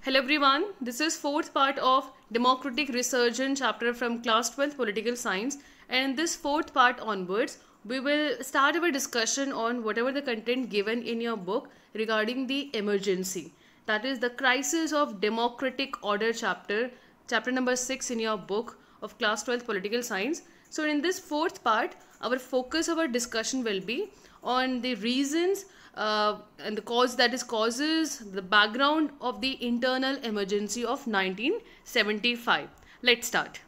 Hello everyone, this is fourth part of Democratic Resurgence chapter from class 12 Political Science, and in this fourth part onwards we will start our discussion on whatever the content given in your book regarding the emergency, that is the crisis of democratic order chapter number 6 in your book of class 12 Political Science. So in this fourth part our focus of our discussion will be on the reasons and the causes the background of the internal emergency of 1975. Let's start.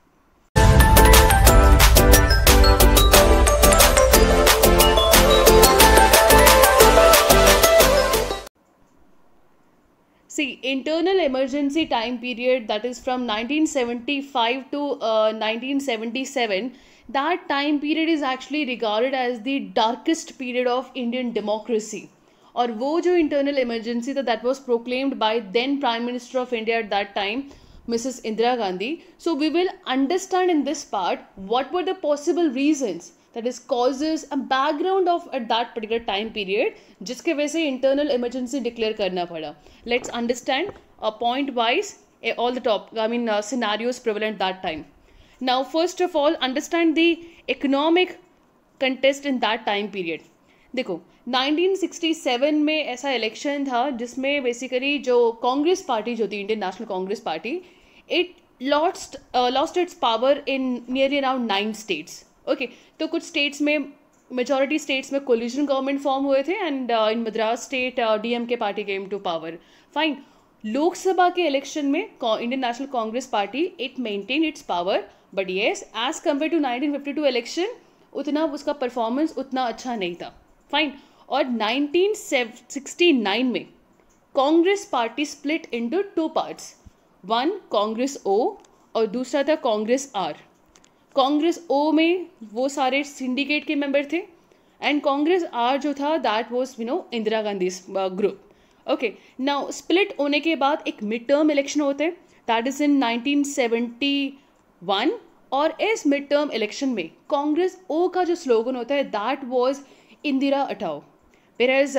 See, internal emergency time period, that is from 1975 to 1977, that time period is actually regarded as the darkest period of Indian democracy. और वो जो internal emergency था that was proclaimed by then prime minister of India at that time missus Indira Gandhi. So we will understand in this part what were the possible reasons, that is causes and background of at that particular time period जिसके वजह से internal emergency declare करना पड़ा. Let's understand point wise all the top scenarios prevalent that time. Now first of all understand the economic context in that time period. देखो 1967 में ऐसा election था जिसमें बेसिकली जो कांग्रेस पार्टी जो थी Indian national Congress party, it lost its power in nearly around 9 states. Okay, तो कुछ स्टेट्स में, मेजॉरिटी स्टेट्स में कोलिशन गवर्नमेंट फॉर्म हुए थे and in Madras state DMK party came to power. Fine. Lok Sabha के इलेक्शन में Indian national Congress party it maintain its power, but yes as compare to 1952 election उतना उसका परफॉर्मेंस उतना अच्छा नहीं था. फाइन. और 1969 में Congress party split into 2 parts, one Congress O और दूसरा था कांग्रेस आर. कांग्रेस ओ में वो सारे सिंडिकेट के मेंबर थे एंड कांग्रेस आर जो था that was Indira Gandhi group. Okay, now split होने के बाद एक मिड टर्म इलेक्शन होते हैं दैट इज इन 1971, और इस मिड टर्म इलेक्शन में कांग्रेस ओ का जो स्लोगन होता है दैट वाज इंदिरा हटाओ, whereas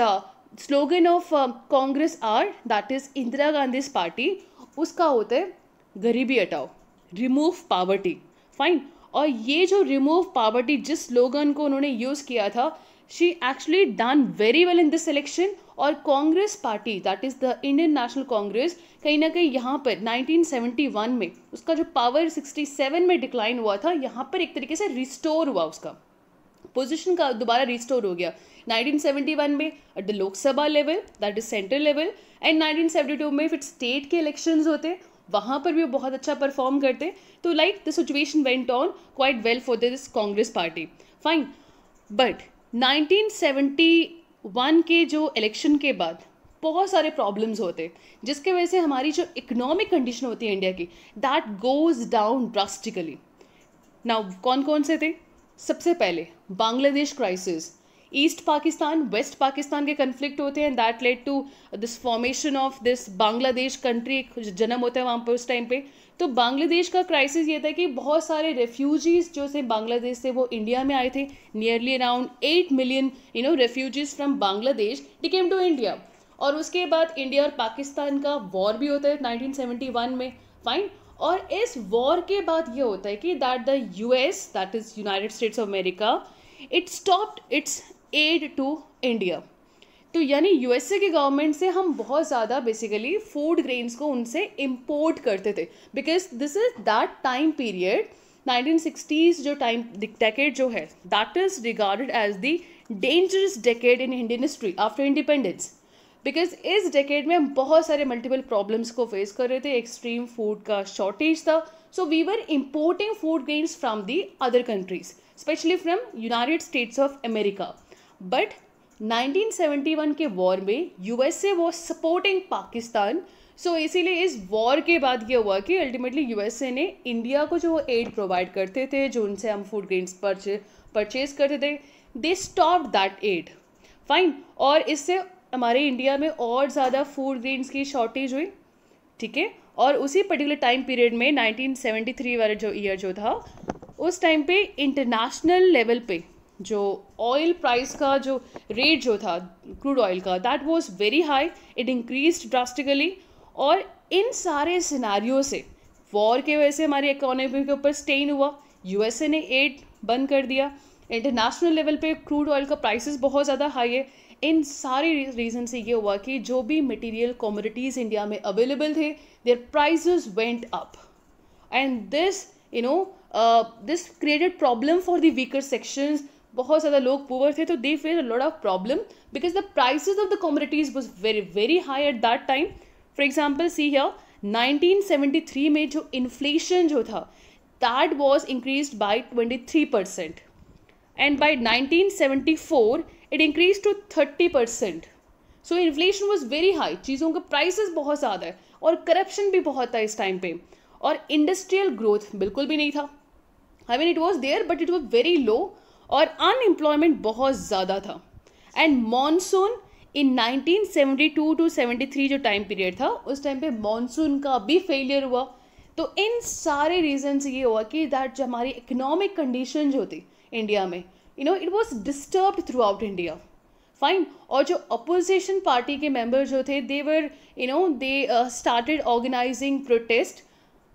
slogan of Congress are that is Indira Gandhi's party उसका होता है गरीबी हटाओ, रिमूव पावर्टी. फाइन. और ये जो रिमूव पावर्टी जिस स्लोगन को उन्होंने यूज़ किया था, she actually done very well in this election. और Congress party that is the Indian national Congress कहीं ना कहीं यहाँ पर 1971 में उसका जो पावर 67 में डिक्लाइन हुआ था, यहाँ पर एक तरीके से रिस्टोर हुआ, उसका पोजीशन का दोबारा रिस्टोर हो गया 1971 में at the Lok Sabha level that is central level, and 1972 में फिर स्टेट के इलेक्शंस होते वहाँ पर भी वो बहुत अच्छा परफॉर्म करते. तो like the situation went on quite well for this Congress party. Fine. But 1971 के जो इलेक्शन के बाद बहुत सारे प्रॉब्लम्स होते जिसके वजह से हमारी जो इकोनॉमिक कंडीशन होती है इंडिया की that goes down drastically. Now कौन कौन से थे? सबसे पहले Bangladesh crisis, east Pakistan west Pakistan के कन्फ्लिक्ट होते हैं that led to this formation of this Bangladesh country, जन्म होता है वहाँ पर उस टाइम पे. तो बांग्लादेश का क्राइसिस ये था कि बहुत सारे रेफ्यूजीज जो से बांग्लादेश से वो इंडिया में आए थे, nearly around 8 million refugees from Bangladesh they came to India. और उसके बाद इंडिया और पाकिस्तान का वॉर भी होता है 1971 में. फाइन. और इस वॉर के बाद ये होता है कि that the US that is United States of America it stopped its aid to India. तो यानी यूएसए की गवर्नमेंट से हम बहुत ज़्यादा बेसिकली फूड ग्रेन्स को उनसे इम्पोर्ट करते थे, because this is that time period 1960s जो टाइम डेकेड जो है that is regarded as the dangerous decade in Indian history after independence. Because इस डेकेड में हम बहुत सारे मल्टीपल प्रॉब्लम्स को फेस कर रहे थे. एक्सट्रीम फूड का शॉर्टेज था, so we were importing food grains from the other countries, specially from United States of America. But 1971 के वॉर में USA was supporting Pakistan, so इसीलिए इस वॉर के बाद ये हुआ कि अल्टीमेटली यूएसए ने इंडिया को जो एड प्रोवाइड करते थे, जो उनसे हम फूड ग्रेन्स परचेज करते थे, they stop that aid. Fine. और इससे हमारे इंडिया में और ज़्यादा फूड ग्रेन्स की शॉर्टेज हुई. ठीक है. और उसी पर्टिकुलर टाइम पीरियड में 1973 वाला जो ईयर जो था उस टाइम पे इंटरनेशनल लेवल पे जो ऑयल प्राइस का जो रेट जो था क्रूड ऑयल का that was very high, it increased drastically. और इन सारे सिनारियों से वॉर के वजह से हमारी इकोनॉमी के ऊपर स्ट्रेन हुआ, यूएसए ने एड बंद कर दिया, इंटरनेशनल लेवल पे क्रूड ऑयल का प्राइसेस बहुत ज़्यादा हाई है। इन सारे रीज़न से ये हुआ कि जो भी मटेरियल कमोडिटीज़ इंडिया में अवेलेबल थे, their prices went up, and this this created problem for the weaker sections. बहुत ज़्यादा लोग पुअर थे, तो they face a lot of problem because the prices of the commodities was very very high at that time. For example see here 1973 में जो inflation जो था that was increased by 23%, and by 1974 it increased to 30%. So inflation was very high, चीज़ों के prices बहुत ज़्यादा है और corruption भी बहुत था इस टाइम पे, और इंडस्ट्रियल ग्रोथ बिल्कुल भी नहीं था। I mean it was there but it was very low, और अनएम्प्लॉयमेंट बहुत ज़्यादा था। एंड मॉनसून इन 1972 to 73 जो टाइम पीरियड था, उस टाइम पे मॉनसून का भी फेलियर हुआ। तो इन सारे रीजन से ये हुआ कि दैट जो हमारी इकोनॉमिक कंडीशन जो थी इंडिया में, it was disturb through out India, fine. और जो अपोजिशन पार्टी के मेंबर जो थे, दे स्टार्टेड ऑर्गेनाइजिंग प्रोटेस्ट,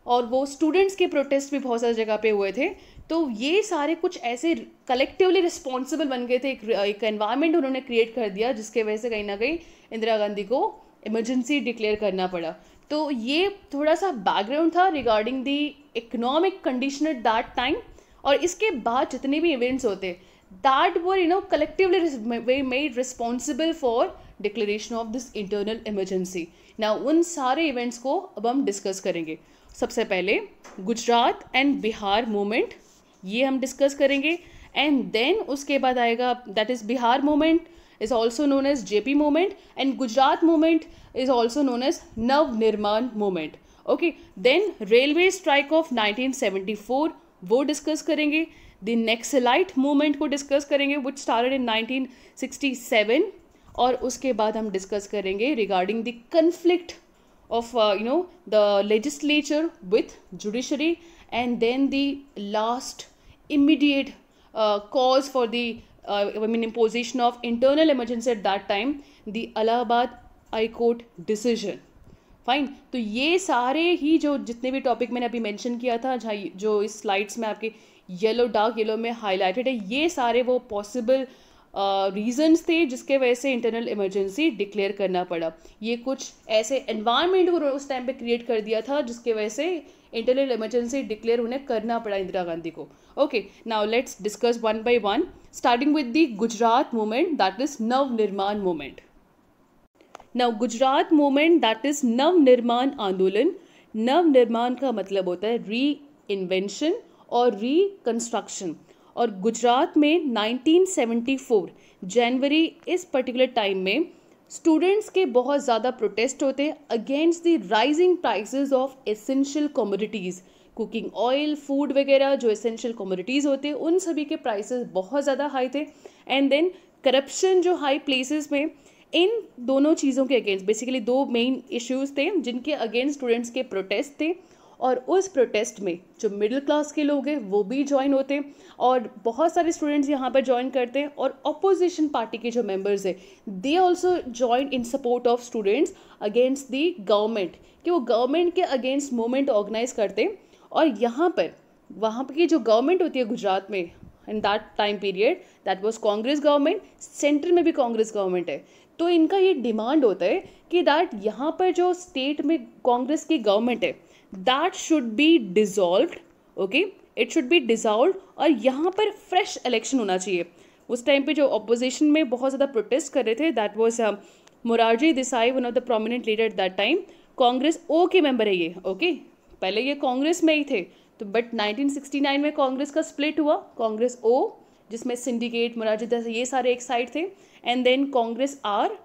और वो स्टूडेंट्स के प्रोटेस्ट भी बहुत सारी जगह पे हुए थे। तो ये सारे कुछ ऐसे कलेक्टिवली रिस्पॉन्सिबल बन गए थे, एक एनवायरनमेंट उन्होंने क्रिएट कर दिया जिसके वजह से कहीं ना कहीं इंदिरा गांधी को इमरजेंसी डिक्लेयर करना पड़ा। तो ये थोड़ा सा बैकग्राउंड था regarding the economic condition at that time. और इसके बाद जितने भी इवेंट्स होते that were collectively made responsible for declaration of this internal emergency. ना उन सारे इवेंट्स को अब हम डिस्कस करेंगे। सबसे पहले गुजरात एंड बिहार मूवमेंट, ये हम डिस्कस करेंगे, एंड देन उसके बाद आएगा that is Bihar movement is also known as JP movement, and Gujarat movement is also known as Navnirman movement. Okay, then railway strike of 1974 वो डिस्कस करेंगे। The Naxalite movement को discuss करेंगे which started in 1967, और उसके बाद हम discuss करेंगे regarding the conflict of the legislature with judiciary, and then the last immediate cause for the imposition of internal emergency at that time, the Allahabad High Court decision. Fine. तो ये सारे ही जो जितने भी टॉपिक मैंने अभी mention किया था, जो इस स्लाइड्स में आपके येलो डार्क येलो में हाईलाइटेड है, ये सारे वो पॉसिबल रीजंस थे जिसके वजह से इंटरनल इमरजेंसी डिक्लेयर करना पड़ा। ये कुछ ऐसे एनवायरनमेंट को उस टाइम पे क्रिएट कर दिया था जिसके वजह से इंटरनल इमरजेंसी डिक्लेयर उन्हें करना पड़ा इंदिरा गांधी को। Okay, now let's discuss one by one, starting with the Gujarat movement that is Navnirman movement. Now Gujarat movement that is Navnirman आंदोलन। नवनिर्माण का मतलब होता है री इन्वेंशन और रिकंस्ट्रक्शन, और गुजरात में 1974 जनवरी इस पर्टिकुलर टाइम में स्टूडेंट्स के बहुत ज़्यादा प्रोटेस्ट होते हैं against the rising prices of essential commodities, cooking oil, food वगैरह जो एसेंशियल कमोडिटीज़ होते हैं उन सभी के प्राइसेस बहुत ज़्यादा हाई थे। एंड देन करप्शन जो हाई प्लेसेस में, इन दोनों चीज़ों के अगेंस्ट बेसिकली दो मेन इश्यूज थे जिनके अगेंस्ट स्टूडेंट्स के प्रोटेस्ट थे। और उस प्रोटेस्ट में जो मिडिल क्लास के लोग हैं वो भी ज्वाइन होते हैं, और बहुत सारे स्टूडेंट्स यहाँ पर ज्वाइन करते हैं, और अपोजिशन पार्टी के जो मेंबर्स हैं they also join in support of students against the government, कि वो गवर्नमेंट के अगेंस्ट मूवमेंट ऑर्गेनाइज करते हैं। और यहाँ पर वहाँ पर की जो गवर्नमेंट होती है गुजरात में in that time period that was Congress government, centre में भी कांग्रेस गवर्नमेंट है। तो इनका ये डिमांड होता है कि दैट यहाँ पर जो स्टेट में कांग्रेस की गवर्नमेंट है that should be dissolved, okay, it should be dissolved, और यहाँ पर फ्रेश इलेक्शन होना चाहिए। उस टाइम पे जो अपोजिशन में बहुत ज़्यादा प्रोटेस्ट कर रहे थे that was Morarji Desai, one of the prominent leader at that time. Congress O के मेंबर है ये, ओके, पहले ये कांग्रेस में ही थे, तो बट 1969 में कांग्रेस का स्प्लिट हुआ, कांग्रेस ओ जिसमें सिंडिकेट, मोरारजी देसाई ये सारे एक साइड थे, एंड देन कांग्रेस आर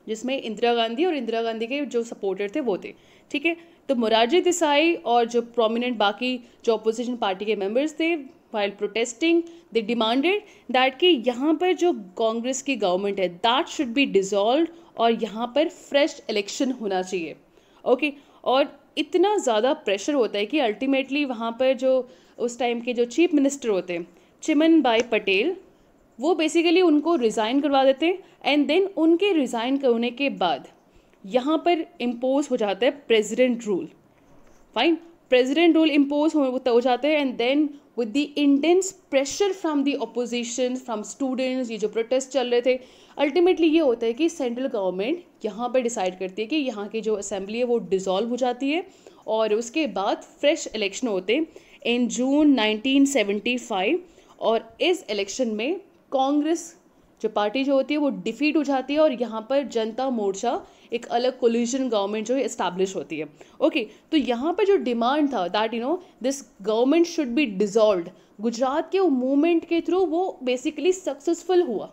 जिसमें इंदिरा गांधी और इंदिरा गांधी के जो सपोर्टर थे वो थे, ठीक है। तो मोरारजी देसाई और जो प्रोमिनेंट बाकी जो अपोजिशन पार्टी के मेंबर्स थे while protesting they demanded that कि यहाँ पर जो कांग्रेस की गवर्नमेंट है दैट शुड बी डिसॉल्व्ड, और यहाँ पर फ्रेश इलेक्शन होना चाहिए, ओके। और इतना ज़्यादा प्रेशर होता है कि अल्टीमेटली वहाँ पर जो उस टाइम के जो चीफ मिनिस्टर होते हैं चिमन भाई पटेल, वो बेसिकली उनको रिज़ाइन करवा देते हैं, एंड देन उनके रिज़ाइन करने के बाद यहाँ पर इम्पोज हो जाता है president rule. Fine, president rule impose हो जाते हैं, and then with the intense pressure from the opposition, from students, ये जो प्रोटेस्ट चल रहे थे, अल्टीमेटली ये होता है कि सेंट्रल गवर्नमेंट यहाँ पर डिसाइड करती है कि यहाँ की जो असेंबली है वो डिसॉल्व हो जाती है, और उसके बाद फ्रेश इलेक्शन होते हैं इन जून 1975, और इस इलेक्शन में कांग्रेस जो पार्टी जो होती है वो डिफीट हो जाती है, और यहाँ पर जनता मोर्चा एक अलग कोलिशन गवर्नमेंट जो है इस्टेब्लिश होती है। ओके, तो यहाँ पर जो डिमांड था that this government should be dissolved, Gujarat के मूवमेंट के थ्रू वो बेसिकली सक्सेसफुल हुआ।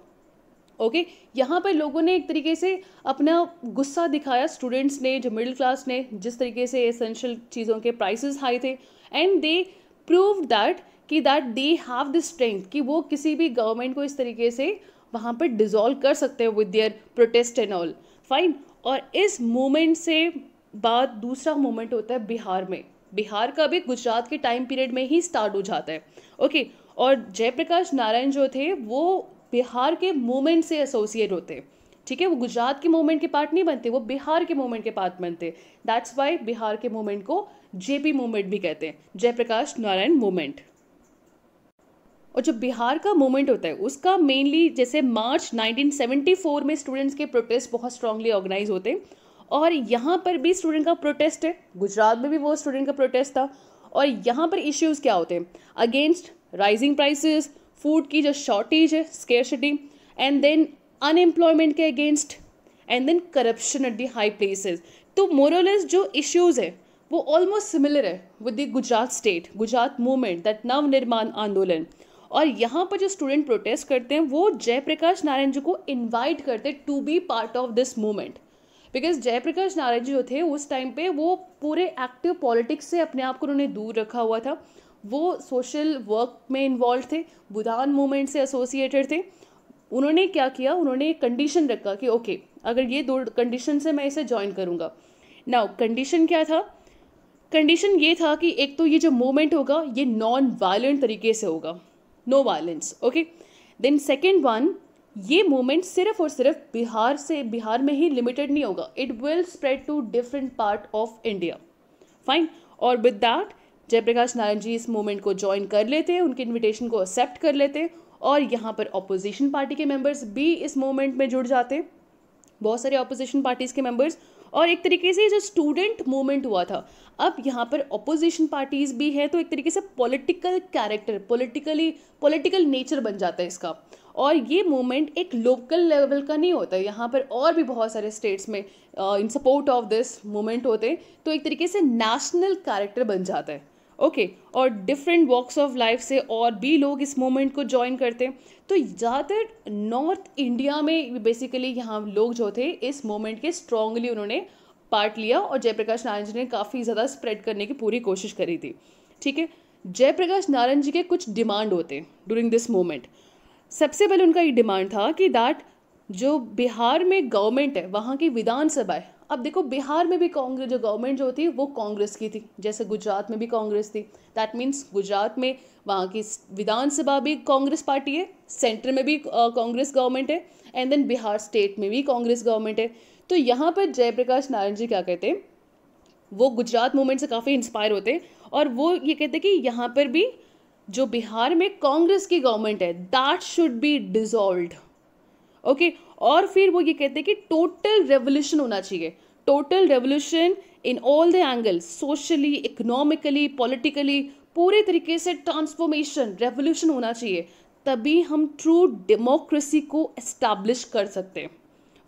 ओके, यहाँ पर लोगों ने एक तरीके से अपना गुस्सा दिखाया, स्टूडेंट्स ने, जो मिडिल क्लास ने, जिस तरीके से एसेंशियल चीज़ों के प्राइसेस हाई थे, and they prove that they have the strength कि वो किसी भी गवर्नमेंट को इस तरीके से वहाँ पर डिसॉल्व कर सकते हैं with their protest and all. Fine, और इस मूवमेंट से बाद दूसरा मूवमेंट होता है बिहार में। बिहार का भी गुजरात के टाइम पीरियड में ही स्टार्ट हो जाता है। ओके, और जयप्रकाश नारायण जो थे वो बिहार के मूवमेंट से एसोसिएट होते, ठीक है, वो गुजरात के मूवमेंट के पार्ट नहीं बनते, वो बिहार के मूवमेंट के पार्ट बनते। दैट्स वाई बिहार के मूवमेंट को जेपी मूवमेंट भी कहते हैं, जयप्रकाश नारायण मूवमेंट। और जो बिहार का मूवमेंट होता है उसका मेनली जैसे मार्च 1974 में स्टूडेंट्स के प्रोटेस्ट बहुत स्ट्रांगली ऑर्गेनाइज होते हैं, और यहाँ पर भी स्टूडेंट का प्रोटेस्ट है, गुजरात में भी वो स्टूडेंट का प्रोटेस्ट था। और यहाँ पर इश्यूज क्या होते हैं? अगेंस्ट राइजिंग प्राइसेस, फूड की जो शॉर्टेज है, स्केर्सिटी, एंड देन अनएम्प्लॉयमेंट के against, and then corruption at the high places. तो मोरलेस जो इश्यूज है वो ऑलमोस्ट सिमिलर है with the Gujarat state, Gujarat movement, that Nav Nirman आंदोलन। और यहाँ पर जो स्टूडेंट प्रोटेस्ट करते हैं वो जयप्रकाश नारायण जी को इनवाइट करते हैं to be part of this movement, because Jayaprakash Narayan ji जो थे उस टाइम पे वो पूरे एक्टिव पॉलिटिक्स से अपने आप को उन्होंने दूर रखा हुआ था, वो सोशल वर्क में इन्वॉल्व थे, बुधान मूवमेंट से एसोसिएटेड थे। उन्होंने क्या किया, उन्होंने एक कंडीशन रखा कि ओके, अगर ये दो कंडीशन से मैं इसे ज्वाइन करूँगा। नाउ कंडीशन क्या था? कंडीशन ये था कि एक तो ये जो मूवमेंट होगा ये नॉन वायलेंट तरीके से होगा, no violence. Okay, then second one, ये मूवमेंट सिर्फ और सिर्फ बिहार में ही लिमिटेड नहीं होगा, it will spread to different part of India. Fine, और विद दैट जयप्रकाश नारायण जी इस मूवमेंट को ज्वाइन कर लेते हैं, उनके इन्विटेशन को एक्सेप्ट कर लेते हैं, और यहाँ पर अपोजिशन पार्टी के मेंबर्स भी इस मूवमेंट में जुड़ जाते हैं, बहुत सारे अपोजिशन पार्टीज के मेंबर्स। और एक तरीके से जो स्टूडेंट मूवमेंट हुआ था, अब यहाँ पर अपोजिशन पार्टीज भी है, तो एक तरीके से पॉलिटिकल कैरेक्टर, पॉलिटिकल नेचर बन जाता है इसका। और ये मूवमेंट एक लोकल लेवल का नहीं होता है, यहाँ पर और भी बहुत सारे स्टेट्स में इन सपोर्ट ऑफ दिस मूवमेंट होते हैं, तो एक तरीके से नेशनल कैरेक्टर बन जाता है। ओके, और डिफरेंट वॉक्स ऑफ लाइफ से और भी लोग इस मूवमेंट को ज्वाइन करते हैं। तो ज़्यादातर नॉर्थ इंडिया में बेसिकली यहाँ लोग जो थे इस मूवमेंट के स्ट्रांगली उन्होंने पार्ट लिया, और जयप्रकाश नारायण जी ने काफ़ी ज़्यादा स्प्रेड करने की पूरी कोशिश करी थी। ठीक है, जयप्रकाश नारायण जी के कुछ डिमांड होते हैं ड्यूरिंग दिस मूवमेंट। सबसे पहले उनका ये डिमांड था कि दैट जो बिहार में गवर्नमेंट है, वहाँ की विधानसभा है, अब देखो बिहार में भी कांग्रेस जो गवर्नमेंट जो थी वो कांग्रेस की थी, जैसे गुजरात में भी कांग्रेस थी। दैट मीन्स गुजरात में वहाँ की विधानसभा भी कांग्रेस पार्टी है, सेंटर में भी कांग्रेस गवर्नमेंट है, एंड देन बिहार स्टेट में भी कांग्रेस गवर्नमेंट है। तो यहाँ पर जयप्रकाश नारायण जी क्या कहते हैं, वो गुजरात मूवमेंट से काफ़ी इंस्पायर होते हैं, और वो ये कहते हैं कि यहाँ पर भी जो बिहार में कांग्रेस की गवर्नमेंट है that should be dissolved. Okay, और फिर वो ये कहते हैं कि टोटल रेवोल्यूशन होना चाहिए, total revolution in all the angles, socially, economically, politically, पूरे तरीके से ट्रांसफॉर्मेशन, रेवोल्यूशन होना चाहिए, तभी हम ट्रू डेमोक्रेसी को एस्टैब्लिश कर सकते हैं।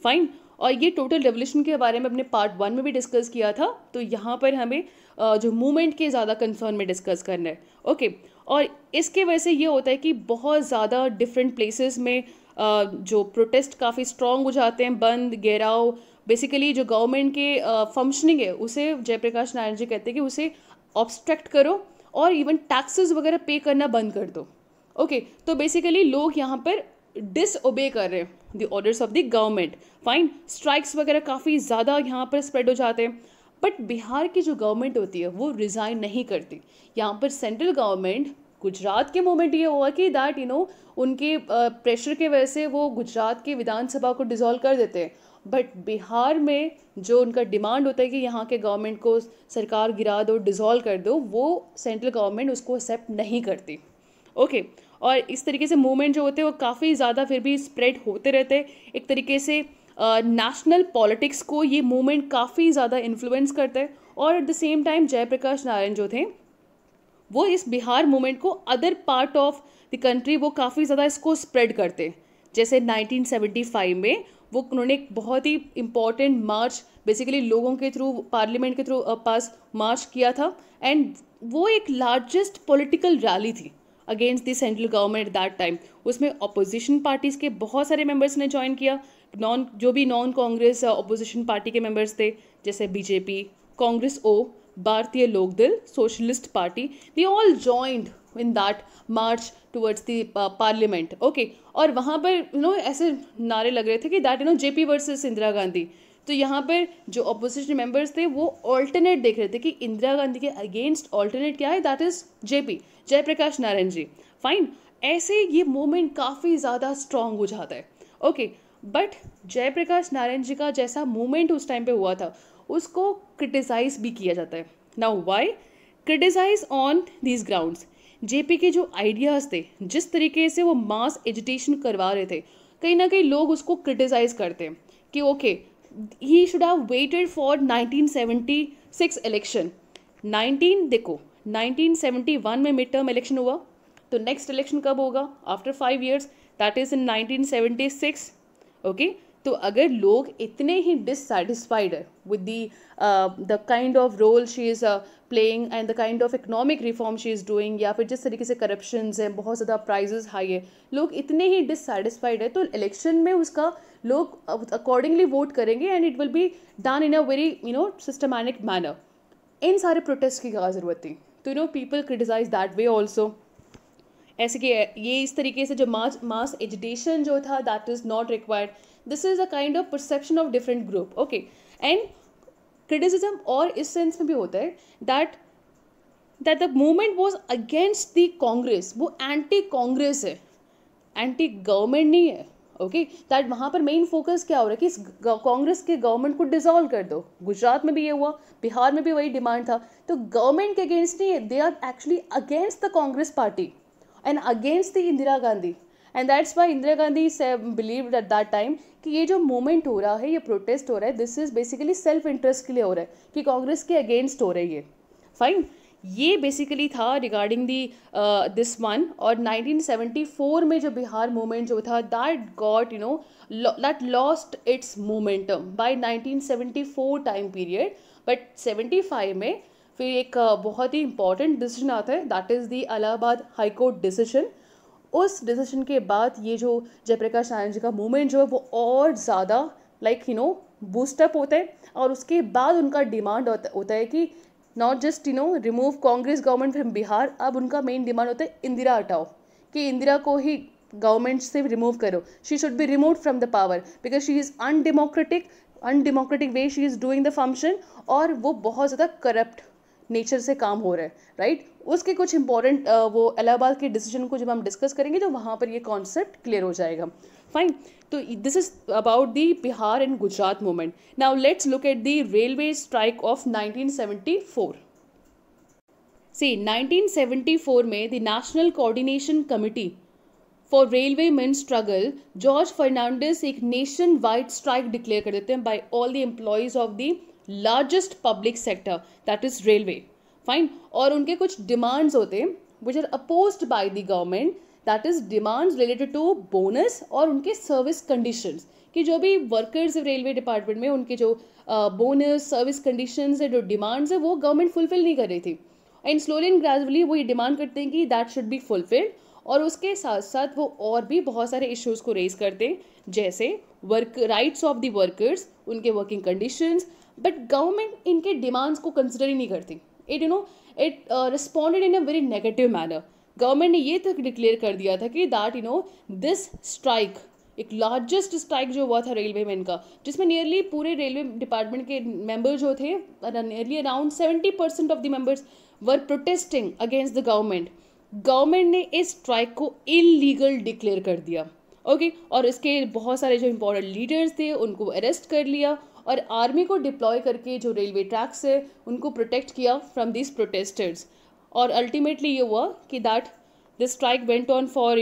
फाइन, और ये टोटल रेवोल्यूशन के बारे में अपने पार्ट 1 में भी डिस्कस किया था, तो यहाँ पर हमें जो मूवमेंट के ज़्यादा कंसर्न में डिस्कस करना है। ओके, और इसके वजह से ये होता है कि बहुत ज़्यादा डिफरेंट प्लेसेस में जो प्रोटेस्ट काफ़ी स्ट्रॉन्ग हो जाते हैं, बंद, घेराव, बेसिकली जो गवर्नमेंट के फंक्शनिंग है उसे जयप्रकाश नारायण जी कहते हैं कि उसे ऑब्स्ट्रक्ट करो, और इवन टैक्सेस वगैरह पे करना बंद कर दो। ओके, तो बेसिकली लोग यहाँ पर डिसओबे कर रहे हैं the orders of the government. Fine, strikes वगैरह काफ़ी ज़्यादा यहाँ पर स्प्रेड हो जाते हैं, बट बिहार की जो गवर्नमेंट होती है वो रिज़ाइन नहीं करती। यहाँ पर सेंट्रल गवर्नमेंट, गुजरात के मूवमेंट ये हुआ कि दैट उनके प्रेशर के वजह से वो गुजरात की विधानसभा को डिसॉल्व कर देते हैं, बट बिहार में जो उनका डिमांड होता है कि यहाँ के गवर्नमेंट को सरकार गिरा दो, डिसॉल्व कर दो, वो सेंट्रल गवर्नमेंट उसको एक्सेप्ट नहीं करती। ओके और इस तरीके से मूवमेंट जो होते हैं वो काफ़ी ज़्यादा फिर भी स्प्रेड होते रहते हैं। एक तरीके से नेशनल पॉलिटिक्स को ये मूवमेंट काफ़ी ज़्यादा इन्फ्लुएंस करता है। और at the same time Jayaprakash Narayan जो थे वो इस बिहार मूवमेंट को other part of the country वो काफ़ी ज़्यादा इसको स्प्रेड करते। जैसे 1975 में वो उन्होंने एक बहुत ही इम्पॉर्टेंट मार्च बेसिकली लोगों के थ्रू, पार्लियामेंट के थ्रू पास मार्च किया था। एंड वो एक लार्जेस्ट पॉलिटिकल रैली थी against the central government at that time. उसमें अपोजिशन पार्टीज़ के बहुत सारे मेंबर्स ने ज्वाइन किया, जो भी नॉन कांग्रेस अपोजिशन पार्टी के मेंबर्स थे, जैसे BJP, Congress O, Bharatiya Lok Dal, socialist party, they all joined in that march towards the parliament. Okay और वहाँ पर ऐसे नारे लग रहे थे कि that JP versus Indira Gandhi. तो यहाँ पर जो अपोजिशन मेंबर्स थे वो ऑल्टरनेट देख रहे थे कि इंदिरा गांधी के अगेंस्ट ऑल्टरनेट क्या है, that is JP, Jayaprakash Narayan ji. Fine, ऐसे ये मूवमेंट काफ़ी ज़्यादा स्ट्रांग हो जाता है। ओके बट जयप्रकाश नारायण जी का जैसा मूवमेंट उस टाइम पे हुआ था उसको क्रिटिसाइज भी किया जाता है। Now why criticize on these grounds? JP के जो आइडियाज़ थे, जिस तरीके से वो मास एजुटेशन करवा रहे थे, कहीं ना कहीं लोग उसको क्रिटिसाइज करते हैं कि okay he should have waited for 1976 election. 1971 में मिड टर्म इलेक्शन हुआ, तो नेक्स्ट इलेक्शन कब होगा? After 5 years, that is in 1976। Okay तो अगर लोग इतने ही डिससेटिस्फाइड है with the kind of role she is playing and the kind of economic reform she is doing, या फिर जिस तरीके से करप्शंस है, बहुत ज़्यादा प्राइजेस हाई है, लोग इतने ही डिससेटिस्फाइड है, तो इलेक्शन में उसका लोग अकॉर्डिंगली वोट करेंगे and it will be done in a very systematic manner. इन सारे प्रोटेस्ट की क्या ज़रूरत थी? तो people criticise that way also. ऐसे कि ये इस तरीके से जो मास एजुटेशन जो था that is not required, this is a kind of perception of different group. Okay and criticism और इस सेंस में भी होता है that the movement was against the Congress, वो एंटी कांग्रेस है, एंटी गवर्नमेंट नहीं है। ओके दैट वहाँ पर मेन फोकस क्या हो रहा है कि कांग्रेस के गवर्नमेंट को डिसॉल्व कर दो। गुजरात में भी ये हुआ, बिहार में भी वही डिमांड था। तो गवर्नमेंट के अगेंस्ट नहीं है, they are actually against the Congress party and against the Indira Gandhi, and that's why Indira Gandhi believed at that time कि ये जो मूवमेंट हो रहा है, ये प्रोटेस्ट हो रहा है, this is basically self interest के लिए हो रहा है कि कांग्रेस के अगेंस्ट हो रही है। फाइन, ये बेसिकली था रिगार्डिंग दी दिस वन। और 1974 में जो बिहार मूवमेंट जो था that got that lost its momentum by 1974 time period. But 75 में फिर एक बहुत ही इंपॉर्टेंट डिसीजन आता है, that is the Allahabad high court decision. उस डिसीजन के बाद ये जो जयप्रकाश नारायण जी का मूवमेंट जो है वो और ज़्यादा बूस्टअप होता है। और उसके बाद उनका डिमांड होता है कि not just remove Congress government from Bihar, अब उनका मेन डिमांड होता है इंदिरा हटाओ, कि इंदिरा को ही गवर्नमेंट से रिमूव करो, she should be remove from the power because she is undemocratic way she is doing the function, और वो बहुत ज़्यादा करप्ट नेचर से काम हो रहा है। राइट, उसके कुछ इंपॉर्टेंट वो इलाहाबाद के डिसीजन को जब हम डिस्कस करेंगे तो वहाँ पर ये कॉन्सेप्ट क्लियर हो जाएगा। फाइन, तो this is about the Bihar and Gujarat movement. Now let's look at the railway strike of 1974। See 1974 में the national coordination committee for railway men struggle, George Fernandes एक नेशन वाइड स्ट्राइक डिक्लेयर कर देते हैं by all the employees of the largest public sector that is railway. Fine, और उनके कुछ demands होते हैं which are opposed by the government, that is demands related to bonus और उनके सर्विस कंडीशंस, कि जो भी वर्कर्स रेलवे डिपार्टमेंट में उनके जो बोनस सर्विस कंडीशंस है, जो डिमांड्स है, वो गवर्नमेंट फुलफिल नहीं कर रही थी। एंड स्लोली एंड ग्रेजुअली वो ये डिमांड करते हैं कि दैट शुड बी फुलफिल्ड, और उसके साथ साथ वो और भी बहुत सारे इश्यूज़ को रेज करते हैं, जैसे राइट्स ऑफ द वर्कर्स, उनके वर्किंग कंडीशंस। बट गवर्नमेंट इनके डिमांड्स को कंसिडर ही नहीं करती। It responded in a very negative manner. Government ने ये तक डिक्लेयर कर दिया था कि दैट दिस स्ट्राइक, एक लार्जेस्ट स्ट्राइक जो हुआ था रेलवे में इनका, जिसमें नियरली पूरे रेलवे डिपार्टमेंट के मेंबर जो थे, nearly around 70% of the members were protesting against the government. Government ने इस स्ट्राइक को इलीगल डिक्लेयर कर दिया। ओके, और इसके बहुत सारे जो इंपॉर्टेंट लीडर्स थे उनको अरेस्ट कर लिया और आर्मी को डिप्लॉय करके जो रेलवे ट्रैक्स है उनको प्रोटेक्ट किया फ्रॉम दिस प्रोटेस्टर्स। और अल्टीमेटली ये हुआ कि that this strike went on for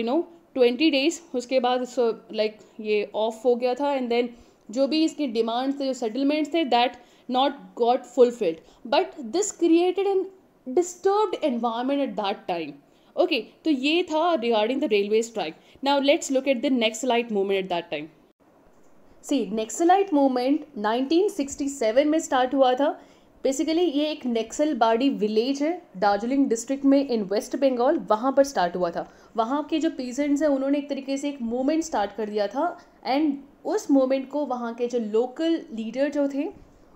20 days। उसके बाद लाइक ये ऑफ हो गया था एंड देन जो भी इसकी डिमांड्स थे, जो सेटलमेंट्स थे, that not got fulfilled, but this created an disturbed environment at that time. Okay, तो ये था regarding the railway strike. Now let's look at the Naxalite movement at that time. See, Naxalite movement 1967 में start हुआ था। Basically ये एक Naxalbari village है Darjeeling district में इन वेस्ट बंगाल, वहाँ पर स्टार्ट हुआ था। वहाँ के जो पीजेंट्स हैं उन्होंने एक तरीके से एक मूवमेंट स्टार्ट कर दिया था एंड उस मूवमेंट को वहाँ के जो लोकल लीडर जो थे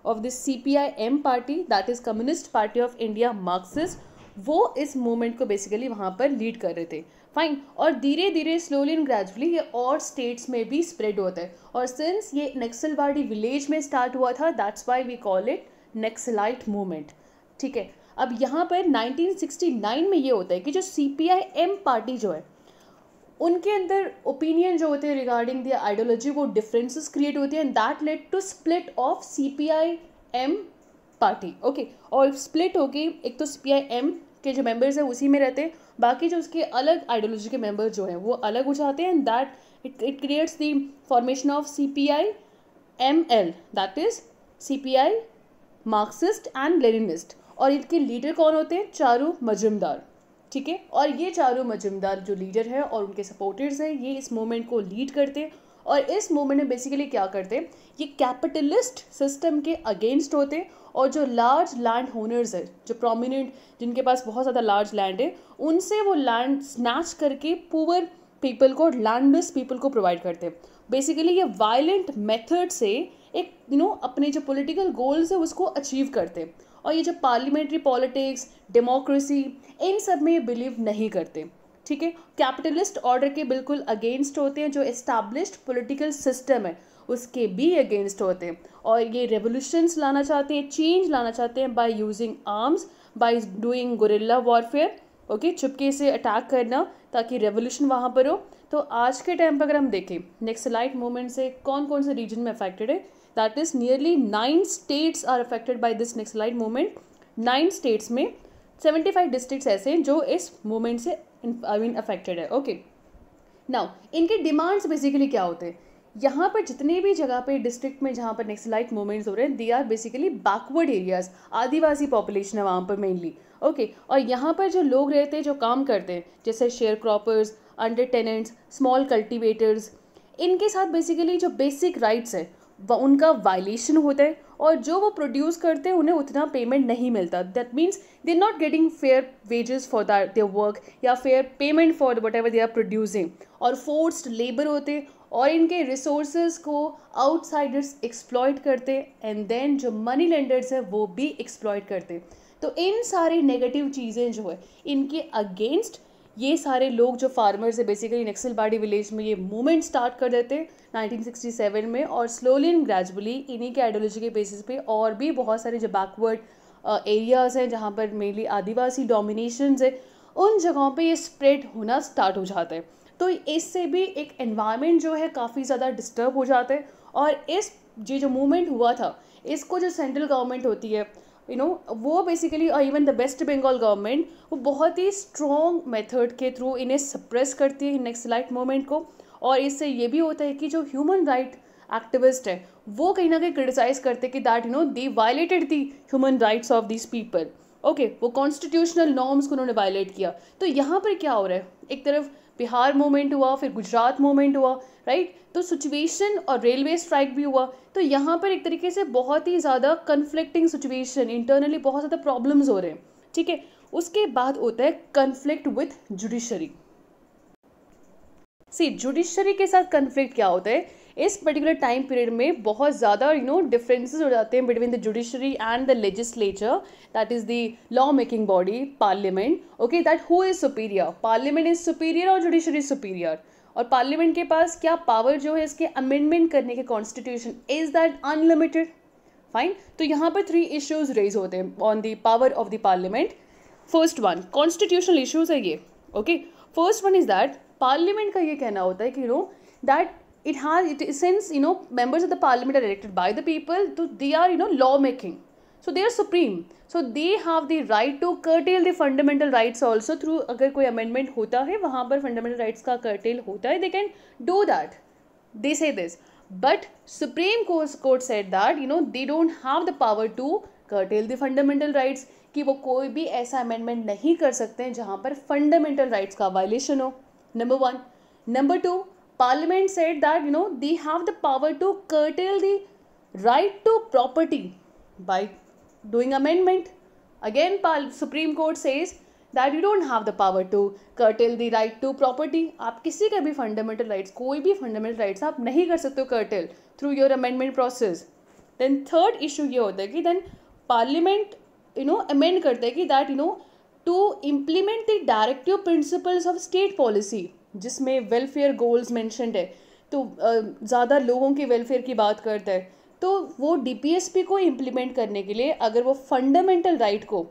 of this CPIM party, that is communist party of India Marxist, वो इस मूवमेंट को बेसिकली वहाँ पर लीड कर रहे थे। फाइन, और धीरे धीरे स्लोली एंड ग्रेजुअली ये और स्टेट्स में भी स्प्रेड होता है। और सिंस ये नक्सलबाड़ी विलेज में स्टार्ट हुआ था, that's why we call it Naxalite movement. ठीक है, अब यहाँ पर 1969 में ये होता है कि जो CPIM पार्टी जो है उनके अंदर ओपिनियन जो होते हैं रिगार्डिंग द आइडियोलॉजी, वो डिफरेंसेस क्रिएट होते हैं and that led to split of CPIM party. Okay, और स्प्लिट होके एक तो CPIM के जो मेंबर्स हैं उसी में रहते हैं, बाकी जो उसके अलग आइडियोलॉजी के मेंबर्स जो हैं वो अलग हो जाते हैं and that it creates the formation of CPIML, that is CPI Marxist and Leninist. और इनके लीडर कौन होते हैं? चारू मजुमदार। ठीक है, और ये चारू मजुमदार जो लीडर है और उनके सपोर्टर्स हैं, ये इस मूवमेंट को लीड करते हैं। और इस मूवमेंट में बेसिकली क्या करते हैं, ये कैपिटलिस्ट सिस्टम के अगेंस्ट होते हैं और जो लार्ज लैंड ओनर्स है, जो प्रोमिनेंट, जिनके पास बहुत ज़्यादा लार्ज लैंड है, उनसे वो लैंड स्नैच करके पुअर पीपल को, लैंडलेस पीपल को प्रोवाइड करते हैं। बेसिकली ये वायलेंट मेथड से एक अपने जो पॉलिटिकल गोल्स है उसको अचीव करते हैं। और ये जो पार्लियामेंट्री पॉलिटिक्स, डेमोक्रेसी, इन सब में ये बिलीव नहीं करते। ठीक है, कैपिटलिस्ट ऑर्डर के बिल्कुल अगेंस्ट होते हैं, जो एस्टैब्लिश्ड पॉलिटिकल सिस्टम है उसके भी अगेंस्ट होते हैं। और ये रेवोल्यूशंस लाना चाहते हैं, चेंज लाना चाहते हैं by using arms, by doing guerrilla warfare. Okay, चुपके से अटैक करना ताकि रेवोल्यूशन वहाँ पर हो। तो आज के टाइम पर अगर हम देखें नक्सलाइट मूवमेंट से कौन कौन से रीजन में अफेक्टेड है, that is nearly 9 states are affected by this Naxalite movement. 9 states में 75 डिस्ट्रिक्ट्स ऐसे हैं जो इस मूवमेंट से अफेक्टेड है। ओके, नाउ इनके डिमांड्स बेसिकली क्या होते हैं, यहाँ पर जितने भी जगह पे डिस्ट्रिक्ट में जहाँ पर नक्सलाइट मूवमेंट्स हो रहे हैं, they are basically backward areas, Adivasi population है वहाँ पर मेनली। ओके, और यहाँ पर जो लोग रहते हैं, जो काम करते हैं, जैसे share croppers, under tenants, small cultivators, इनके साथ बेसिकली जो बेसिक राइट्स है उनका वायलेशन होता है और जो वो प्रोड्यूस करते हैं उन्हें उतना पेमेंट नहीं मिलता। That means they are not getting fair wages for their work या fair payment for whatever they are producing, और फोर्स्ड लेबर होते हैं और इनके रिसोर्सेज को आउटसाइडर्स एक्सप्लॉइट करते एंड देन जो मनी लेंडर्स है वो भी एक्सप्लॉइट करते। तो इन सारी नेगेटिव चीज़ें जो है इनके अगेंस्ट ये सारे लोग जो फार्मर्स है बेसिकली नक्सलबाड़ी विलेज में ये मूवमेंट स्टार्ट कर देते 1967 में। और स्लोली एंड ग्रेजुअली इन्हीं के आइडियोलॉजी के बेसिस पे और भी बहुत सारे जो बैकवर्ड एरियाज़ हैं जहाँ पर मेनली आदिवासी डोमिनेशंस है, उन जगहों पे ये स्प्रेड होना स्टार्ट हो जाता है। तो इससे भी एक एनवायरनमेंट जो है काफ़ी ज़्यादा डिस्टर्ब हो जाता है। और इस जो मूवमेंट हुआ था इसको जो सेंट्रल गवर्नमेंट होती है वो बेसिकली और even the West Bengal government वो बहुत ही स्ट्रॉन्ग मेथड के थ्रू इन्हें सप्रेस करती है नक्सलाइट मूवमेंट को। और इससे ये भी होता है कि जो ह्यूमन राइट एक्टिविस्ट है वो कहीं ना कहीं क्रिटिसाइज करते हैं कि that they violated the human rights of this people. Okay, वो कॉन्स्टिट्यूशनल नॉर्म्स को उन्होंने वायलेट किया। तो यहाँ पर क्या हो रहा है, एक तरफ बिहार मूवमेंट हुआ, फिर गुजरात मूवमेंट हुआ, राइट, तो सिचुएशन और रेलवे स्ट्राइक भी हुआ। तो यहाँ पर एक तरीके से बहुत ही ज़्यादा कन्फ्लिक्टिंग सिचुएशन, इंटरनली बहुत ज़्यादा प्रॉब्लम्स हो रहे हैं। ठीक है, उसके बाद होता है conflict with judiciary. See, judiciary के साथ कन्फ्लिक्ट क्या होता है, इस पर्टिकुलर टाइम पीरियड में बहुत ज़्यादा डिफरेंसेस हो जाते हैं between the judiciary and the legislature, that is the law making body parliament. Okay, that who is superior, parliament is superior और जुडिशरी सुपीरियर। और पार्लियामेंट के पास क्या पावर जो है इसके अमेंडमेंट करने के constitution, is that unlimited? Fine, तो यहाँ पर 3 इश्यूज रेज होते हैं on the power of the parliament. First one constitutional issues है ये। Okay, first one is that parliament का ये कहना होता है कि that since members of the parliament are elected by the people, so they are law making, so they are supreme, so they have the right to curtail the fundamental rights also through, अगर कोई amendment होता है वहाँ पर fundamental rights का curtail होता है, they can do that, they say this. But Supreme Court said that they don't have the power to curtail the fundamental rights, कि वो कोई भी ऐसा amendment नहीं कर सकते हैं जहाँ पर fundamental rights का violation हो, number 1. Number 2, Parliament said that they have the power to curtail the right to property by doing amendment. Again, Supreme Court says that you don't have the power to curtail the right to property. आप किसी का भी fundamental rights, कोई भी fundamental rights आप नहीं कर सकते हो curtail through your amendment process. Then third issue ये होता है कि then Parliament amend करते हैं कि that to implement the directive principles of state policy, जिसमें वेलफेयर गोल्स मेंशन्ड है, तो ज़्यादा लोगों के वेलफेयर की बात करता है, तो वो डीपीएसपी को इम्प्लीमेंट करने के लिए अगर वो फंडामेंटल राइट को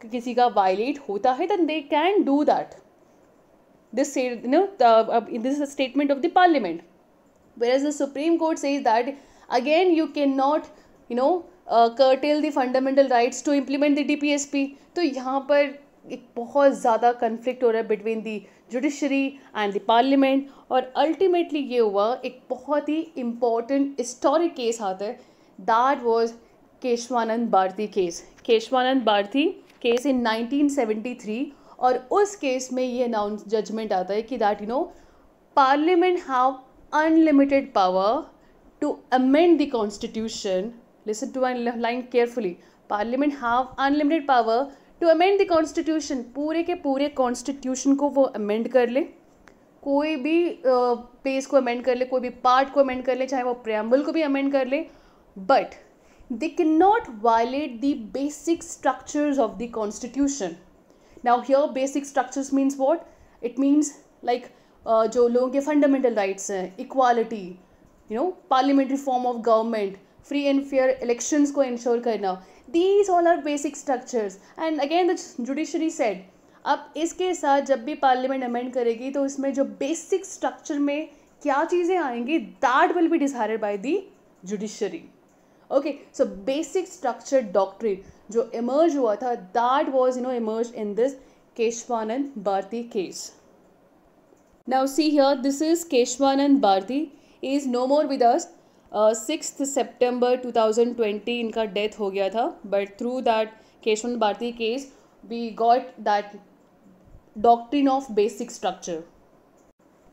किसी का वायलेट होता है then they can do that. This is a statement of the parliament, whereas the Supreme Court says that again you cannot curtail the fundamental rights to implement the DPSP. तो यहाँ पर एक बहुत ज़्यादा कन्फ्लिक्ट हो रहा है between the judiciary and the parliament, और अल्टीमेटली ये हुआ एक बहुत ही इम्पॉर्टेंट हिस्टोरिक केस आता है, that was Kesavananda Bharati case. Kesavananda Bharati case in 1973, और उस केस में ये अनाउंस जजमेंट आता है कि that parliament have unlimited power to amend the constitution. Listen to my line carefully. Parliament have unlimited power to amend the constitution. पूरे के पूरे कॉन्स्टिट्यूशन को वो अमेंड कर ले, कोई भी पेज को अमेंड कर ले, कोई भी पार्ट को अमेंड कर ले, चाहे वो प्रेम्बल को भी अमेंड कर ले, but they can not violate the basic structures of the constitution. Now here basic structures means what? It means like जो लोगों के फंडामेंटल राइट्स हैं, equality, parliamentary form of government, free and fair elections को ensure करना. These all are basic structures. And again the judiciary said, अब इसके साथ जब भी पार्लियामेंट अमेंड करेगी तो इसमें जो बेसिक स्ट्रक्चर में क्या चीज़ें आएंगी, that will be decided by the judiciary. Okay, so basic structure doctrine जो इमर्ज हुआ था, that was emerge in this Kesavananda Bharati case. Now see here, this is Kesavananda Bharati, is no more with us. 6 सितंबर 2020 इनका death हो गया था, but through that Kesavananda Bharati case we got that doctrine of basic structure.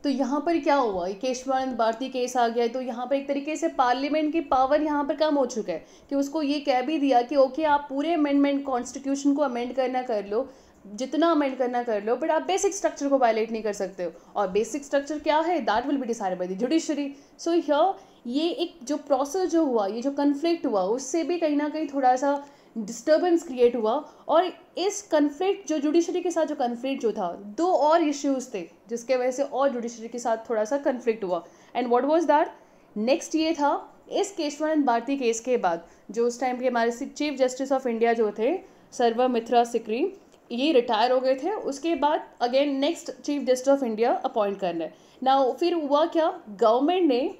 तो यहाँ पर क्या हुआ, केशवानंद भारती केस आ गया है, तो यहाँ पर एक तरीके से पार्लियामेंट की पावर यहाँ पर कम हो चुका है कि उसको ये कह भी दिया कि ओके आप पूरे अमेंडमेंट कॉन्स्टिट्यूशन को अमेंड करना कर लो, जितना अमेंड करना कर लो, बट आप बेसिक स्ट्रक्चर को वायलेट नहीं कर सकते हो. और बेसिक स्ट्रक्चर क्या है, that will be decided by the judiciary. So here ये एक जो प्रोसेस जो हुआ, ये जो कन्फ्लिक्ट हुआ, उससे भी कहीं ना कहीं थोड़ा सा डिस्टर्बेंस क्रिएट हुआ. और इस कन्फ्लिक्ट जो जुडिशरी के साथ जो कन्फ्लिक्ट जो था, दो और इश्यूज थे जिसके वजह से और जुडिशरी के साथ थोड़ा सा कन्फ्लिक्ट हुआ. And what was that? Next ये था, इस केशवानंद भारती केस के बाद जो उस टाइम के हमारे चीफ जस्टिस ऑफ इंडिया जो थे सर्वमित्रा सिकरी, ये रिटायर हो गए थे. उसके बाद again next chief justice of India appoint करना है. नाउ फिर हुआ क्या, गवर्नमेंट ने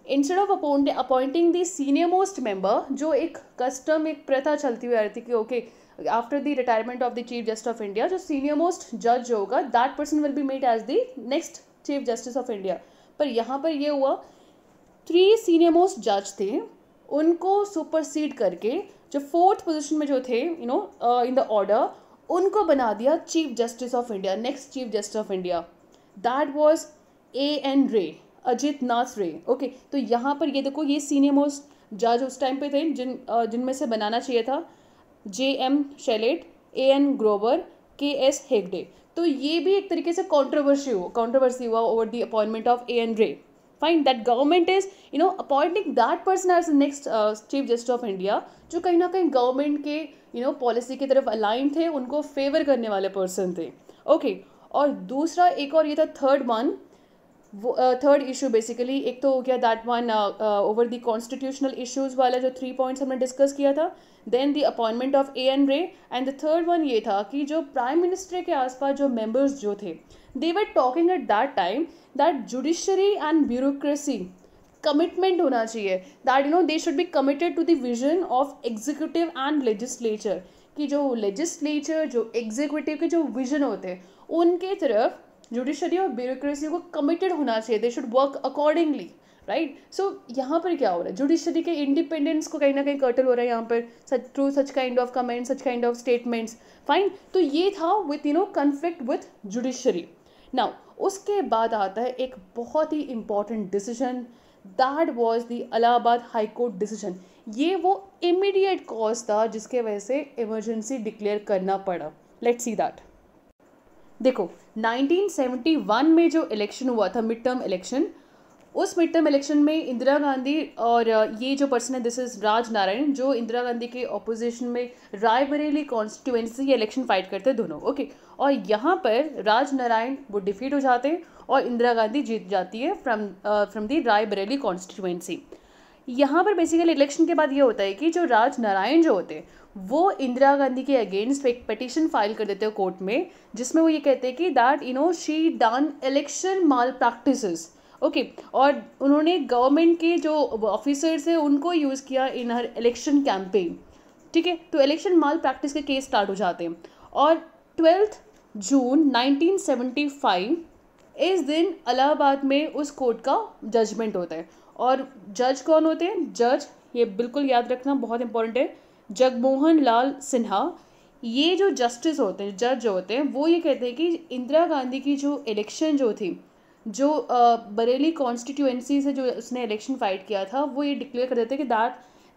instead of appointing the senior most member, जो एक कस्टम, एक प्रथा चलती हुई आ रही थी कि okay after the retirement of the chief justice of India, जो सीनियर मोस्ट जज जो होगा, that person will be made as the next chief justice of India. पर यहाँ पर ये हुआ, 3 सीनियर मोस्ट जज थे, उनको सुपरसीड करके जो 4th पोजिशन में जो थे इन द ऑर्डर, उनको बना दिया chief justice of India, next chief justice of India. That was A.N. रे, अजित नाथ रे. ओके, तो यहाँ पर ये देखो, ये सीनियर मोस्ट जज उस टाइम पे थे जिनमें से बनाना चाहिए था J.M. Chalet, A.N. Grover, K.S. Hegde. तो ये भी एक तरीके से कॉन्ट्रोवर्सी हुआ over the appointment of A.N. Ray. Fine, that government is appointing that person as next chief justice of India, जो कहीं ना कहीं गवर्नमेंट के पॉलिसी की तरफ अलाइन थे, उनको फेवर करने वाले पर्सन थे. ओके, और दूसरा एक और ये था, थर्ड वन, वो थर्ड इशू बेसिकली, एक तो हो गया that one over the constitutional issues वाला जो 3 पॉइंट्स हमने डिस्कस किया था, then the appointment of N Ray, and the third one ये था कि जो प्राइम मिनिस्टर के आसपास जो मेंबर्स जो थे, they were talking at that time that judiciary and bureaucracy commitment होना चाहिए, that they should be committed to the vision of executive and legislature, कि जो लेजिस्लेचर जो एग्जीक्यूटिव के जो विजन होते हैं उनके तरफ जुडिशरी और ब्यूरोक्रेसी को कमिटेड होना चाहिए, they should work accordingly, right. So यहाँ पर क्या हो रहा है, जुडिशरी के इंडिपेंडेंस को कहीं ना कहीं कर्टल हो रहा है यहाँ पर through such kind of comments, such kind of statements, fine. तो ये था with conflict with judiciary. Now उसके बाद आता है एक बहुत ही important decision, that was the Allahabad high court decision. ये वो इमीडिएट कॉज था जिसके वजह से इमरजेंसी डिक्लेयर करना पड़ा। Let's see that. देखो 1971 में जो इलेक्शन हुआ था, मिड टर्म इलेक्शन, उस मिड टर्म इलेक्शन में इंदिरा गांधी और ये जो पर्सन है दिस इज राज नारायण, जो इंदिरा गांधी के ऑपोजिशन में रायबरेली कॉन्स्टिट्यूएंसी से ये इलेक्शन फाइट करते हैं दोनों, ओके। और यहाँ पर राज नारायण वो डिफीट हो जाते हैं और इंदिरा गांधी जीत जाती है फ्रॉम द रायबरेली कॉन्स्टिट्यूएंसी। यहाँ पर बेसिकली इलेक्शन के बाद ये होता है कि जो राज नारायण जो होते हैं वो इंदिरा गांधी के अगेंस्ट एक पिटीशन फाइल कर देते हैं कोर्ट में, जिसमें वो ये कहते हैं कि that she done election mall practices, okay. और उन्होंने गवर्नमेंट के जो ऑफिसर्स हैं उनको यूज़ किया इन हर इलेक्शन कैंपेन, ठीक है। तो इलेक्शन माल प्रैक्टिस के केस स्टार्ट हो जाते हैं और 12 जून 1975 इस दिन इलाहाबाद में उस कोर्ट का जजमेंट होता है। और जज कौन होते हैं? जज, ये बिल्कुल याद रखना, बहुत इंपॉर्टेंट है, जगमोहन लाल सिन्हा। ये जो जस्टिस होते हैं, जज जो होते हैं, वो ये कहते हैं कि इंदिरा गांधी की जो इलेक्शन जो थी, जो बरेली कॉन्स्टिट्यूएंसी से जो उसने इलेक्शन फाइट किया था, वो ये डिक्लेयर कर देते हैं कि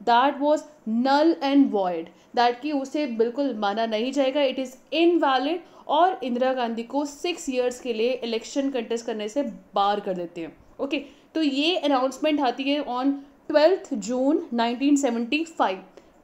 that was null and void, that कि उसे बिल्कुल माना नहीं जाएगा, इट इज़ इनवैलिड, और इंदिरा गांधी को 6 ईयर्स के लिए इलेक्शन कंटेस्ट करने से बार कर देते हैं, ओके। तो ये अनाउंसमेंट आती है ऑन 12 जून 1975।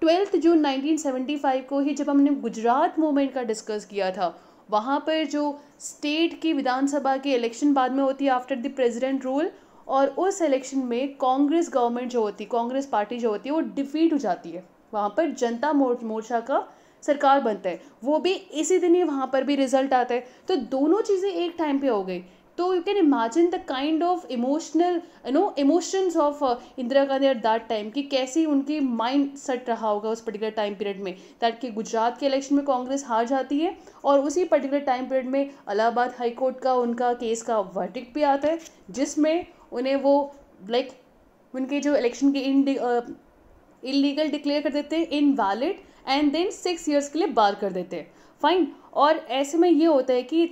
12 जून 1975 को ही जब हमने गुजरात मूवमेंट का डिस्कस किया था, वहाँ पर जो स्टेट की विधानसभा की इलेक्शन बाद में होती है आफ्टर द प्रेसिडेंट रूल, और उस इलेक्शन में कांग्रेस गवर्नमेंट जो होती है, कांग्रेस पार्टी जो होती है, वो डिफीट हो जाती है। वहाँ पर जनता मोर्चा का सरकार बनता है, वो भी इसी दिन ही वहाँ पर भी रिजल्ट आता है। तो दोनों चीज़ें एक टाइम पे हो गई। तो you can imagine the kind of emotional emotions of Indira Gandhi eight that time, कि कैसी उनकी माइंड सेट रहा होगा उस पर्टिकुलर टाइम पीरियड में, दैट कि गुजरात के इलेक्शन में कांग्रेस हार जाती है और उसी पर्टिकुलर टाइम पीरियड में इलाहाबाद हाई कोर्ट का उनका केस का वर्डिक्ट भी आता है, जिसमें उन्हें वो उनके जो इलेक्शन के इलीगल डिक्लेयर कर देते हैं, इनवैलिड, एंड देन 6 ईयर्स के लिए बार कर देते हैं, फाइन। और ऐसे में ये होता है कि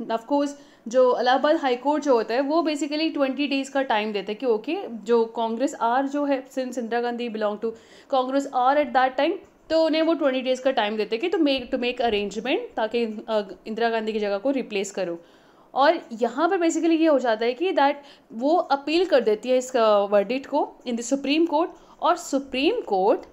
ऑफकोर्स जो इलाहाबाद हाई कोर्ट जो होता है वो बेसिकली 20 डेज़ का टाइम देता है कि ओके, जो कांग्रेस आर जो है, since Indira Gandhi belong to Congress R at that time, तो उन्हें वो 20 डेज़ का टाइम देते हैं कि टू मेक अरेंजमेंट, ताकि इंदिरा गांधी की जगह को रिप्लेस करो। और यहाँ पर बेसिकली ये हो जाता है कि दैट वो अपील कर देती है इस वर्डिक्ट को इन द सुप्रीम कोर्ट, और supreme court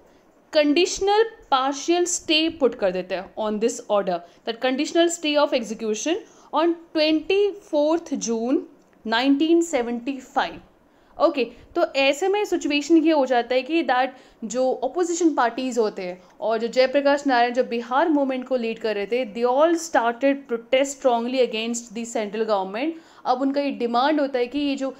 conditional partial stay put कर देते हैं on this order, that conditional stay of execution on 24 June 1975, okay. तो ऐसे में सिचुएशन ये हो जाता है कि दैट जो ऑपोजिशन पार्टीज़ होते हैं और जो जयप्रकाश नारायण जो बिहार मूवमेंट को लीड कर रहे थे, they all started protest strongly against the central government. अब उनका ये डिमांड होता है कि ये जो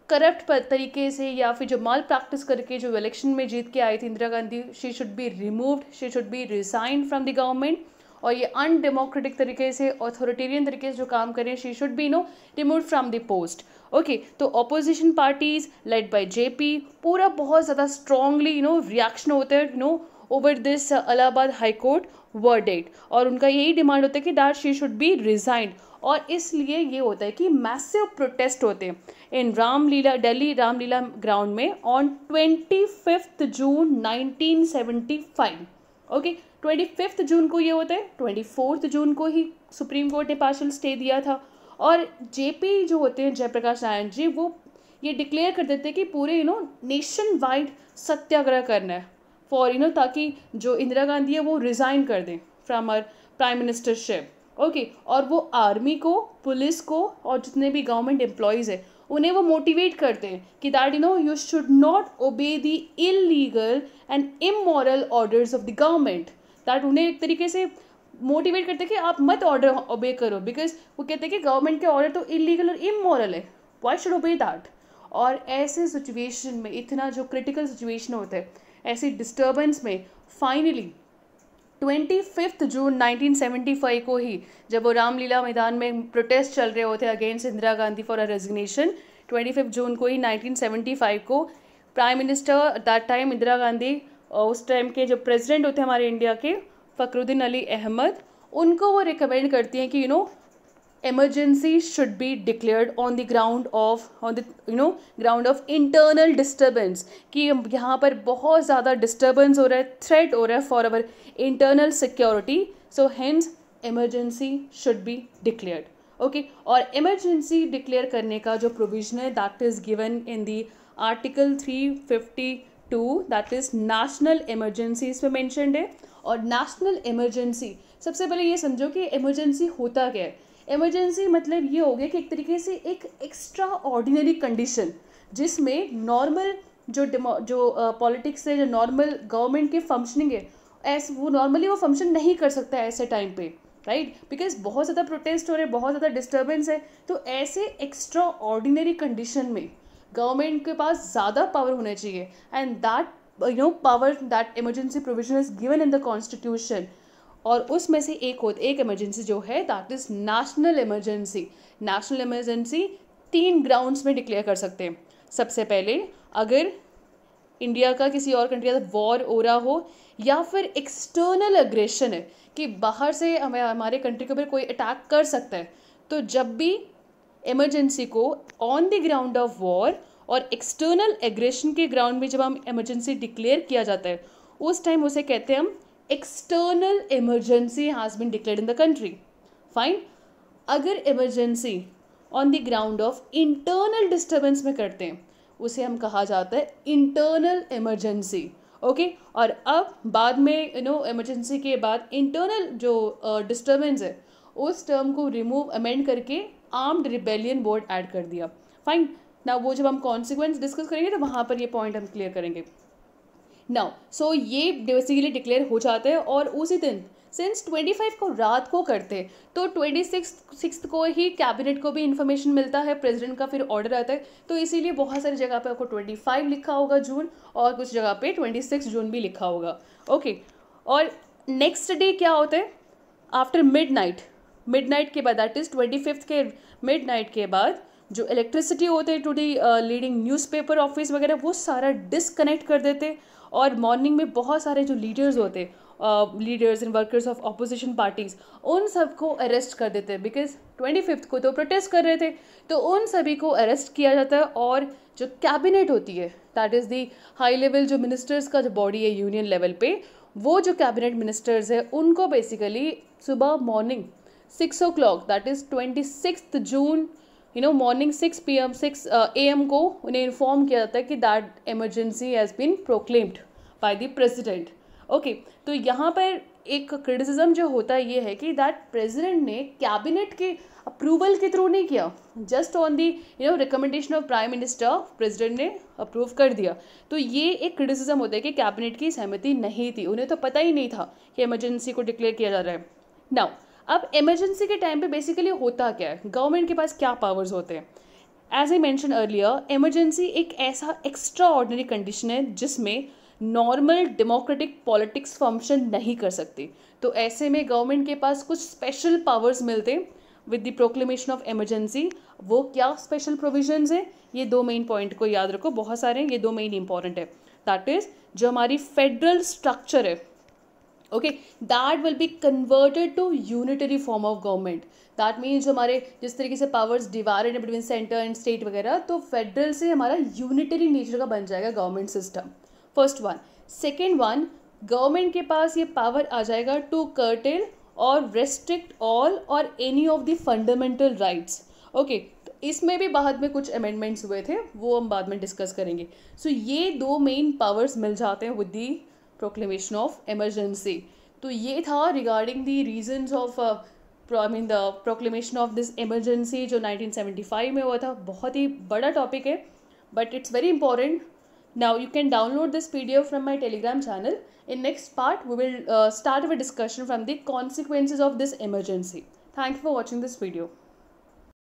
करप्ट तरीके से या फिर जो माल प्रैक्टिस करके जो इलेक्शन में जीत के आई थी Indira Gandhi, she should be removed, she should B resign from the government, और ये अनडेमोक्रेटिक तरीके से, ऑथोरिटेरियन तरीके से जो काम करें, she should be removed from the post, okay. तो opposition parties led by JP पूरा बहुत ज़्यादा स्ट्रांगली रिएक्शन होता है over this Allahabad high court verdict, और उनका यही डिमांड होता है कि that she should be resigned. और इसलिए ये होता है कि मैसिव प्रोटेस्ट होते हैं इन रामलीला, दिल्ली रामलीला ग्राउंड में ऑन 25 जून 1975, ओके। 25 जून को ये होता है, 24 जून को ही सुप्रीम कोर्ट ने पार्शियल स्टे दिया था, और जेपी जो होते हैं जयप्रकाश नारायण जी, वो ये डिक्लेयर कर देते हैं कि पूरे नेशन वाइड सत्याग्रह करना है फॉर ताकि जो इंदिरा गांधी है वो रिज़ाइन कर दें from her prime ministership, okay और वो आर्मी को, पुलिस को और जितने भी गवर्नमेंट एम्प्लॉयज़ है उन्हें वो मोटिवेट करते हैं कि that you should not obey the illegal and immoral orders of the government. That उन्हें एक तरीके से मोटिवेट करते हैं कि आप मत ऑर्डर ओबे करो, बिकॉज वो कहते हैं कि गवर्नमेंट के ऑर्डर तो इलीगल और इमोरल है, व्हाई शुड ओबे दैट। और ऐसे सिचुएशन में, इतना जो क्रिटिकल सिचुएशन होता है, ऐसी डिस्टर्बेंस में फाइनली 25 जून 1975 को ही, जब वो रामलीला मैदान में प्रोटेस्ट चल रहे होते against Indira Gandhi for a resignation, 25 जून को ही 1975 को prime minister that time Indira Gandhi, उस टाइम के जो प्रेसिडेंट होते हमारे इंडिया के फखरुद्दीन अली अहमद, उनको वो रिकमेंड करती हैं कि emergency should be declared on the ground of ground of internal disturbance, कि यहाँ पर बहुत ज़्यादा डिस्टर्बेंस हो रहा है, थ्रेट हो रहा है for our internal security, so hence emergency should be declared। Okay और emergency डिक्लेयर करने का जो प्रोविजन है that is given in the article 352, that is national emergency इसमें मैंशनड है। और नेशनल इमरजेंसी, सबसे पहले ये समझो कि इमरजेंसी होता क्या है। इमरजेंसी मतलब ये हो गया कि एक तरीके से एक एक्स्ट्रा ऑर्डिनरी कंडीशन जिसमें नॉर्मल जो पॉलिटिक्स है, जो नॉर्मल गवर्नमेंट की फंक्शनिंग है, ऐसे वो नॉर्मली वो फंक्शन नहीं कर सकता है ऐसे टाइम पे, राइट, बिकॉज बहुत ज़्यादा प्रोटेस्ट हो रहे हैं, बहुत ज़्यादा डिस्टर्बेंस है। तो ऐसे एक्स्ट्रा ऑर्डिनरी कंडीशन में गवर्नमेंट के पास ज़्यादा पावर होना चाहिए, and that power, that emergency provision is given in the constitution. और उसमें से एक इमरजेंसी जो है that is national emergency. National emergency 3 grounds में डिक्लेयर कर सकते हैं। सबसे पहले अगर इंडिया का किसी और कंट्री का वॉर हो रहा हो, या फिर एक्सटर्नल अग्रेशन है कि बाहर से हमारे कंट्री के ऊपर कोई अटैक कर सकता है, तो जब भी इमरजेंसी को on the ground of war और एक्सटर्नल एग्रेशन के ग्राउंड में जब हम इमरजेंसी डिक्लेयर किया जाता है, उस टाइम उसे कहते हैं हम external emergency has been declared in the country. Fine. अगर emergency on the ground of internal disturbance में करते हैं, उसे हम कहा जाता है इंटरनल इमरजेंसी। ओके और अब बाद में इमरजेंसी के बाद इंटरनल जो डिस्टर्बेंस है, उस टर्म को रिमूव अमेंड करके आर्म्ड रिबेलियन वर्ड ऐड कर दिया। फाइन। ना वो जब हम कॉन्सिक्वेंस डिस्कस करेंगे तो वहाँ पर ये पॉइंट हम क्लियर करेंगे। नाउ सो ये बेसिकली डिक्लेयर हो जाता है, और उसी दिन सिंस 25 को रात को करते तो 26 को ही कैबिनेट को भी इन्फॉर्मेशन मिलता है, प्रेसिडेंट का फिर ऑर्डर आता है, तो इसीलिए बहुत सारी जगह पे आपको 25 लिखा होगा जून, और कुछ जगह पे 26 जून भी लिखा होगा। ओके और नेक्स्ट डे क्या होता है, आफ्टर मिडनाइट के बाद, दैट इज़ 25 के मिडनाइट के बाद जो इलेक्ट्रिसिटी होते हैं to the leading newspaper office वगैरह, वो सारा डिसकनेक्ट कर देते, और मॉर्निंग में बहुत सारे जो लीडर्स होते, leaders and workers of opposition parties, उन सबको अरेस्ट कर देते हैं, बिकॉज 25 को तो प्रोटेस्ट कर रहे थे, तो उन सभी को अरेस्ट किया जाता है। और जो कैबिनेट होती है, that is the high level जो मिनिस्टर्स का जो बॉडी है यूनियन लेवल पे, वो जो कैबिनेट मिनिस्टर्स है उनको बेसिकली सुबह morning 6 o'clock, that is 26 June, morning 6 AM को उन्हें इन्फॉर्म किया जाता है कि that emergency has been proclaimed by the president. Okay तो यहाँ पर एक क्रिटिसिज्म जो होता है ये है कि दैट प्रेसिडेंट ने कैबिनेट के अप्रूवल के थ्रू नहीं किया, just on the recommendation of prime minister president ने अप्रूव कर दिया। तो ये एक क्रिटिसिज्म होता है कि कैबिनेट की सहमति नहीं थी, उन्हें तो पता ही नहीं था कि इमरजेंसी को डिक्लेयर किया जा रहा है। नाउ अब इमरजेंसी के टाइम पे बेसिकली होता क्या है, गवर्नमेंट के पास क्या पावर्स होते हैं। As I mention earlier, emergency एक ऐसा एक्स्ट्रा ऑर्डिनरी कंडीशन है जिसमें नॉर्मल डेमोक्रेटिक पॉलिटिक्स फंक्शन नहीं कर सकती। तो ऐसे में गवर्नमेंट के पास कुछ स्पेशल पावर्स मिलते हैं with the proclamation of emergency. वो क्या स्पेशल प्रोविजंस हैं, ये 2 मेन पॉइंट को याद रखो, बहुत सारे हैं, ये 2 मेन इंपॉर्टेंट है। दैट इज जो हमारी फेडरल स्ट्रक्चर है, okay, that will be converted to unitary form of government. That means जो हमारे जिस तरीके से पावर्स डिवाइडेड है बिटवीन सेंटर एंड स्टेट वगैरह, तो फेडरल से हमारा यूनिटरी नेचर का बन जाएगा government system. First one. Second one, government के पास ये पावर आ जाएगा टू कर्टेल और रेस्ट्रिक्ट ऑल और any of the fundamental rights. Okay इसमें भी बाद में कुछ अमेंडमेंट्स हुए थे, वो हम बाद में डिस्कस करेंगे। सो ये 2 मेन पावर्स मिल जाते हैं with the proclamation of emergency. तो ये था regarding the reasons of I mean the proclamation of this emergency जो 1975 में हुआ था, बहुत ही बड़ा टॉपिक है, but it's very important. Now you can download this PDF from my Telegram channel. In next part, we will start with a discussion from the consequences of this emergency. Thank you for watching this video.